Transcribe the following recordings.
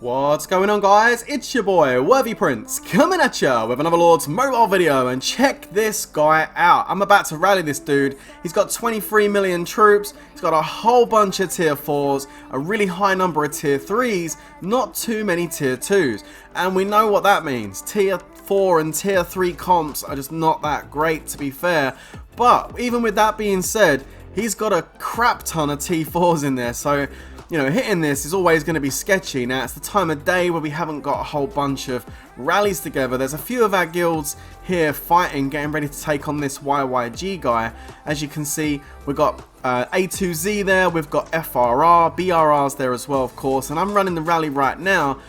What's going on, guys? It's your boy Worthy Prince coming at ya with another Lords mobile video, and check this guy out. I'm about to rally this dude. He's got 23 million troops, he's got a whole bunch of tier 4s, a really high number of tier 3s, not too many tier 2s, and we know what that means. Tier 4 and tier 3 comps are just not that great, to be fair, but even with that being said, he's got a crap ton of T4s in there, so you know, hitting this is always going to be sketchy. Now, it's the time of day where we haven't got a whole bunch of rallies together. There's a few of our guilds here fighting, getting ready to take on this YYG guy. As you can see, we've got A2Z there, we've got FRR, BRR's there as well, of course, and I'm running the rally right now. I'm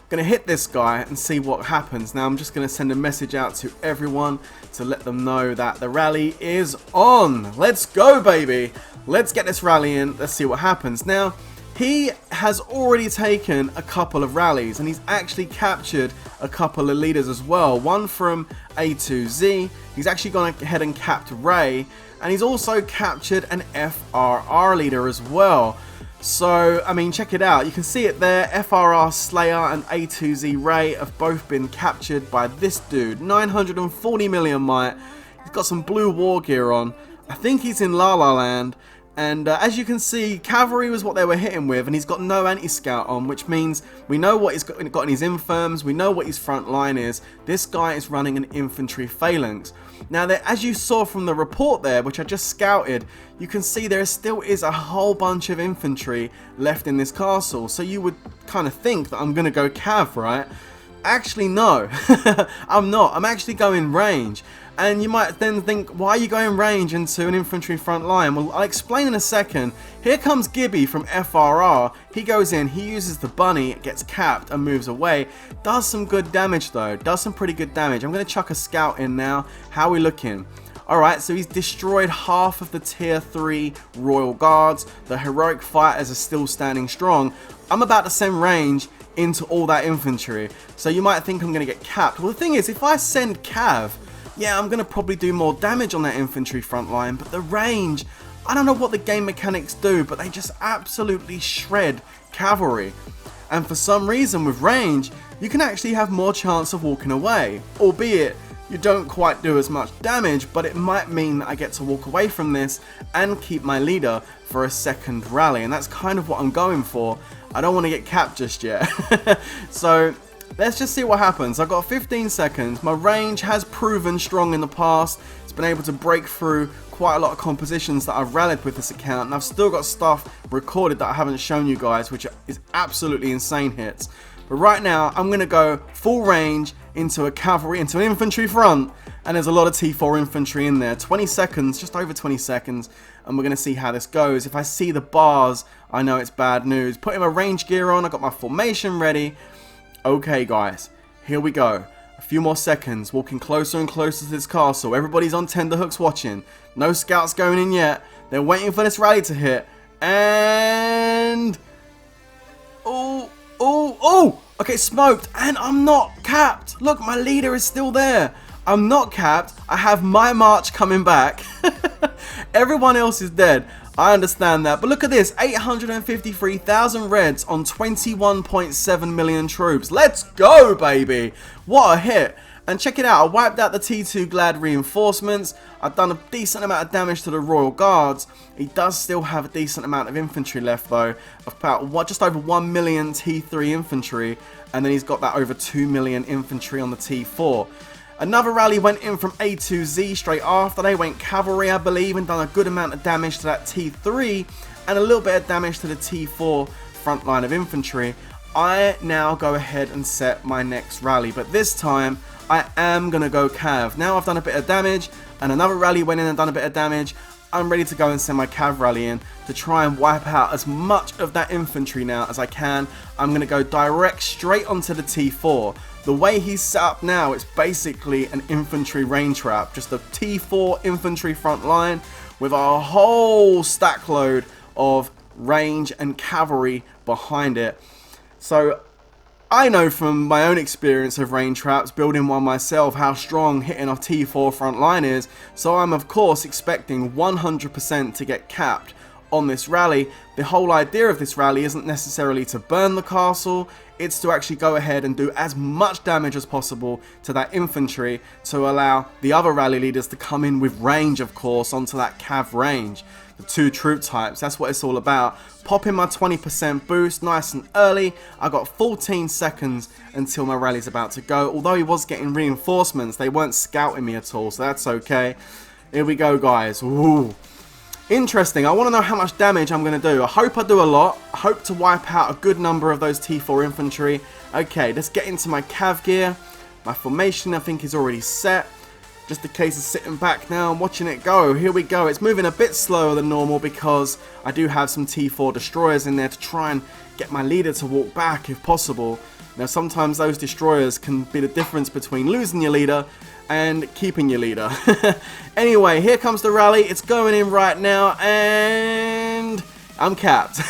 going to hit this guy and see what happens. Now, I'm just going to send a message out to everyone to let them know that the rally is on. Let's go, baby. Let's get this rally in. Let's see what happens. Now, he has already taken a couple of rallies, and he's actually captured a couple of leaders as well. One from A2Z, he's actually gone ahead and capped Ray, and he's also captured an FRR leader as well. So, I mean, check it out. You can see it there. FRR Slayer and A2Z Ray have both been captured by this dude. 940 million might. He's got some blue war gear on. I think he's in La La Land. And as you can see, cavalry was what they were hitting with, and he's got no anti-scout on, which means we know what he's got in his infirms, we know what his front line is. This guy is running an infantry phalanx. Now, as you saw from the report there, which I just scouted, you can see there still is a whole bunch of infantry left in this castle. So you would kind of think that I'm going to go cav, right? Actually, no, I'm not. I'm actually going range. And you might then think, why are you going range into an infantry front line? Well, I'll explain in a second. Here comes Gibby from FRR. He goes in, he uses the bunny, gets capped and moves away. Does some good damage though, does some pretty good damage. I'm going to chuck a scout in now. How are we looking? Alright, so he's destroyed half of the tier 3 Royal Guards. The heroic fighters are still standing strong. I'm about to send range into all that infantry. So you might think I'm going to get capped. Well, the thing is, if I send cav, yeah, I'm going to probably do more damage on that infantry front line, but the range, I don't know what the game mechanics do, but they just absolutely shred cavalry. And for some reason with range, you can actually have more chance of walking away, albeit you don't quite do as much damage, but it might mean that I get to walk away from this and keep my leader for a second rally, and that's kind of what I'm going for. I don't want to get capped just yet. So let's just see what happens. I've got 15 seconds. My range has proven strong in the past. It's been able to break through quite a lot of compositions that I've rallied with this account, and I've still got stuff recorded that I haven't shown you guys, which is absolutely insane hits. But right now, I'm going to go full range into an infantry front, and there's a lot of T4 infantry in there. 20 seconds, just over 20 seconds, and we're going to see how this goes. If I see the bars, I know it's bad news. Putting my range gear on, I got my formation ready. Okay, guys, here we go. A few more seconds, walking closer and closer to this castle. Everybody's on tenterhooks watching. No scouts going in yet. They're waiting for this rally to hit. And oh, okay, smoked, and I'm not capped. Look, my leader is still there. I'm not capped. I have my march coming back. Everyone else is dead. I understand that, but look at this, 853,000 reds on 21.7 million troops. Let's go, baby. What a hit. And check it out, I wiped out the T2 Glad reinforcements. I've done a decent amount of damage to the Royal Guards. He does still have a decent amount of infantry left though, about just over 1 million T3 infantry, and then he's got that over 2 million infantry on the T4. Another rally went in from A2Z straight after. They went cavalry, I believe, and done a good amount of damage to that T3 and a little bit of damage to the T4 front line of infantry. I now go ahead and set my next rally, but this time I am going to go cav. Now I've done a bit of damage, and another rally went in and done a bit of damage. I'm ready to go and send my cav rally in to try and wipe out as much of that infantry now as I can. I'm going to go direct straight onto the T4. The way he's set up now, it's basically an infantry rain trap. Just a T4 infantry front line with a whole stack load of range and cavalry behind it. So I know from my own experience of rain traps, building one myself, how strong hitting a T4 front line is. So I'm of course expecting 100% to get capped on this rally. The whole idea of this rally isn't necessarily to burn the castle, It's to actually go ahead and do as much damage as possible to that infantry to allow the other rally leaders to come in with range, of course, onto that cav range. The 2 troop types, that's what it's all about. Popping my 20% boost nice and early. I got 14 seconds until my rally's about to go. Although he was getting reinforcements, they weren't scouting me at all, so that's okay. Here we go, guys. Ooh. Interesting. I want to know how much damage I'm going to do. I hope I do a lot. I hope to wipe out a good number of those T4 infantry. Okay, let's get into my cav gear. My formation, I think, is already set. Just a case of sitting back now and watching it go. Here we go. It's moving a bit slower than normal because I do have some T4 destroyers in there to try and get my leader to walk back if possible. Now, sometimes those destroyers can be the difference between losing your leader and keeping your leader. Anyway, here comes the rally. It's going in right now and I'm capped.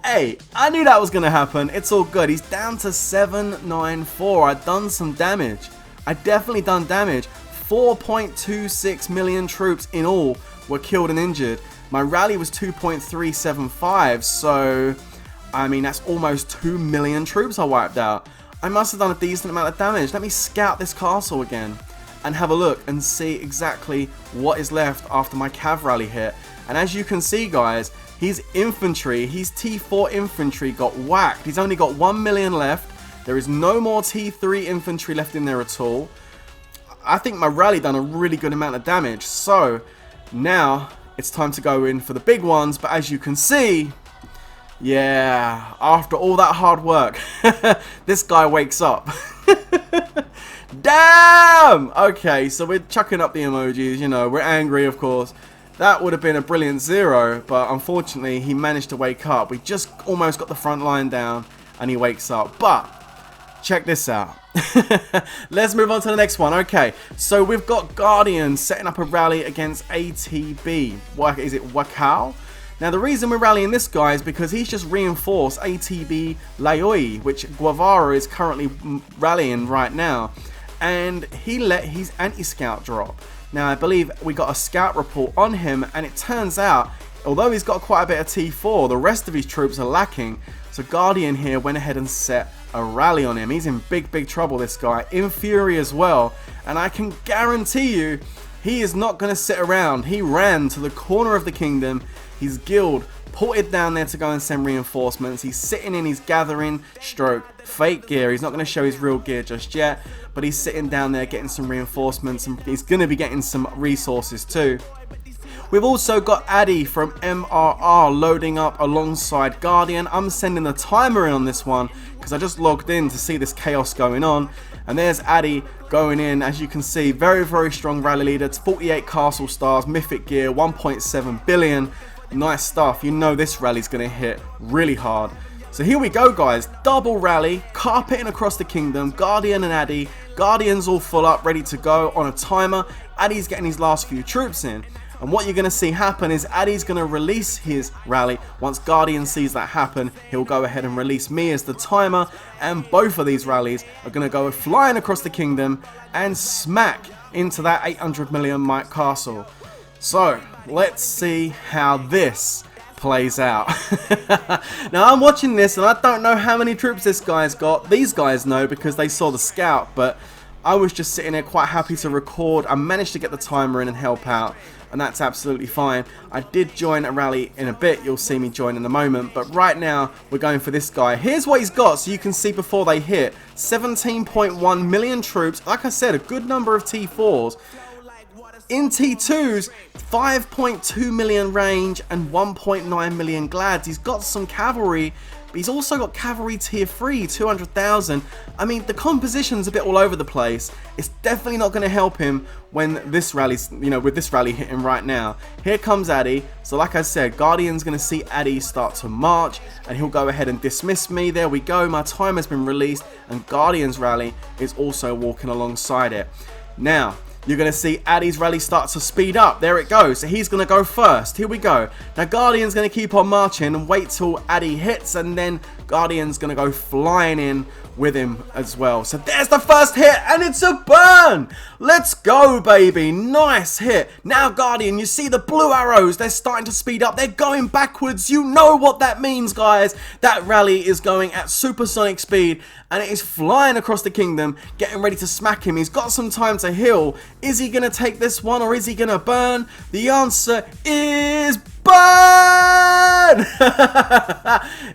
Hey, I knew that was going to happen. It's all good. He's down to 794. I've done some damage. I definitely done damage. 4.26 million troops in all were killed and injured. My rally was 2.375, so I mean that's almost 2 million troops I wiped out. I must have done a decent amount of damage. Let me scout this castle again and have a look and see exactly what is left after my cav rally hit. And as you can see, guys, his infantry, his T4 infantry got whacked. He's only got 1 million left. There is no more T3 infantry left in there at all. I think my rally done a really good amount of damage. So now it's time to go in for the big ones. But as you can see, yeah, after all that hard work, this guy wakes up. Damn! Okay, so we're chucking up the emojis, you know, we're angry, of course. That would have been a brilliant 0, but unfortunately he managed to wake up. We just almost got the front line down and he wakes up. But check this out. Let's move on to the next one. Okay, so we've got Guardian setting up a rally against ATB. What is it, Wakao? Now the reason we're rallying this guy is because he's just reinforced ATB Laoi, which Guevara is currently rallying right now. And he let his anti-scout drop. Now I believe we got a scout report on him, and it turns out, although he's got quite a bit of T4, the rest of his troops are lacking. So Guardian here went ahead and set a rally on him. He's in big trouble, this guy. In Fury as well. And I can guarantee you, he is not going to sit around. He ran to the corner of the kingdom. His guild ported down there to go and send reinforcements. He's sitting in his gathering stroke fake gear. He's not going to show his real gear just yet, but he's sitting down there getting some reinforcements, and he's going to be getting some resources too. We've also got Addy from MRR loading up alongside Guardian. I'm sending the timer in on this one because I just logged in to see this chaos going on. And there's Addy going in, as you can see, very strong rally leader. It's 48 castle stars, mythic gear, 1.7 billion. Nice stuff. You know this rally's going to hit really hard. So here we go, guys. Double rally, carpeting across the kingdom. Guardian and Addy. Guardian's all full up, ready to go on a timer. Addy's getting his last few troops in. And what you're going to see happen is Addy's going to release his rally. Once Guardian sees that happen, he'll go ahead and release me as the timer. And both of these rallies are going to go flying across the kingdom and smack into that 800 million mic castle. So let's see how this plays out. Now I'm watching this and I don't know how many troops this guy's got. These guys know because they saw the scout, but I was just sitting there quite happy to record. I managed to get the timer in and help out, and that's absolutely fine. I did join a rally in a bit. You'll see me join in a moment, but right now we're going for this guy. Here's what he's got so you can see before they hit. 17.1 million troops. Like I said, a good number of T4s. In T2s, 5.2 million range and 1.9 million glads. He's got some cavalry, but he's also got cavalry tier 3, 200,000. I mean, the composition's a bit all over the place. It's definitely not going to help him when this rally's, with this rally hitting right now. Here comes Addy. So like I said, Guardian's going to see Addy start to march, and he'll go ahead and dismiss me. There we go. My timer's been released, and Guardian's rally is also walking alongside it. Now, you're going to see Addy's rally start to speed up. There it goes. So he's going to go first. Here we go. Now Guardian's going to keep on marching and wait till Addy hits, and then Guardian's going to go flying in with him as well. So there's the first hit, and it's a burn. Let's go, baby. Nice hit. Now Guardian, you see the blue arrows, they're starting to speed up. They're going backwards. You know what that means, guys. That rally is going at supersonic speed, and it is flying across the kingdom, getting ready to smack him. He's got some time to heal. Is he going to take this one, or is he going to burn? The answer is burn.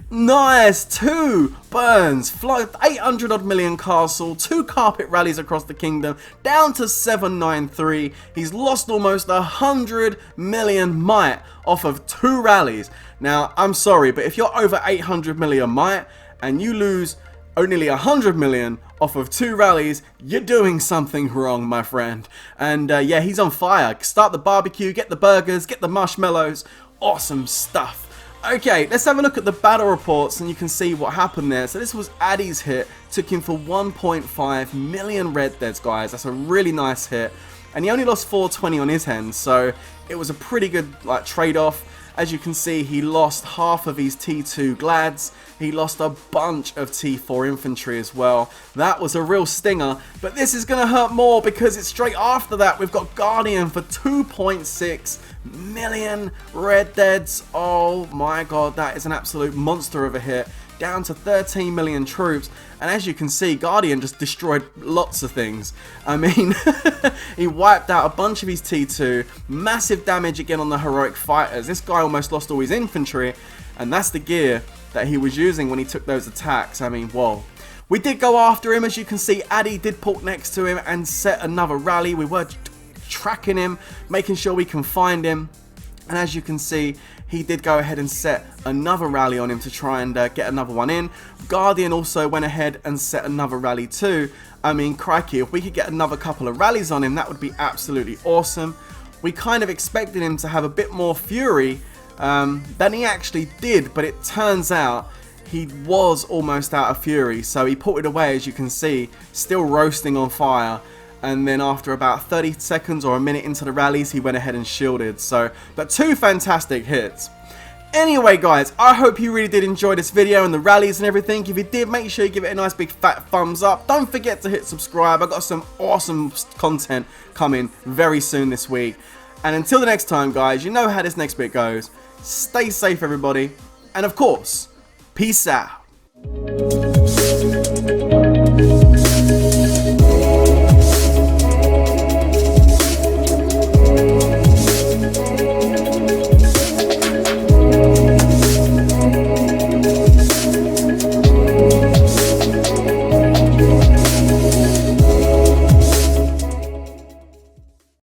Nice. 2 burns. 800 odd million castle. 2 carpet rallies across the kingdom. Down to 793. He's lost almost 100 million might off of 2 rallies. Now, I'm sorry, but if you're over 800 million might and you lose only 100 million off of 2 rallies, you're doing something wrong, my friend. And yeah, he's on fire. Start the barbecue, get the burgers, get the marshmallows. Awesome stuff. Okay, let's have a look at the battle reports and you can see what happened there. So this was Addy's hit. Took him for 1.5 million red deads, guys. That's a really nice hit. And he only lost 420 on his hand, so it was a pretty good trade-off. As you can see, he lost half of his T2 Glads. He lost a bunch of T4 infantry as well. That was a real stinger, but this is going to hurt more because it's straight after that. We've got Guardian for 2.6 million red deads. Oh my god, that is an absolute monster of a hit. Down to 13 million troops, and as you can see, Guardian just destroyed lots of things. I mean, he wiped out a bunch of his T2, massive damage again on the heroic fighters. This guy almost lost all his infantry, and that's the gear that he was using when he took those attacks. I mean, whoa. We did go after him, as you can see. Addy did port next to him and set another rally. We were tracking him, making sure we can find him. And as you can see, he did go ahead and set another rally on him to try and get another one in. Guardian also went ahead and set another rally too. I mean, crikey, if we could get another couple of rallies on him, that would be absolutely awesome. We kind of expected him to have a bit more fury than he actually did, but it turns out he was almost out of fury. So he put it away, as you can see, still roasting on fire. And then after about 30 seconds or a minute into the rallies, he went ahead and shielded. So, but 2 fantastic hits. Anyway, guys, I hope you really did enjoy this video and the rallies and everything. If you did, make sure you give it a nice big fat thumbs up. Don't forget to hit subscribe. I've got some awesome content coming very soon this week. And until the next time, guys, you know how this next bit goes. Stay safe, everybody. And of course, peace out.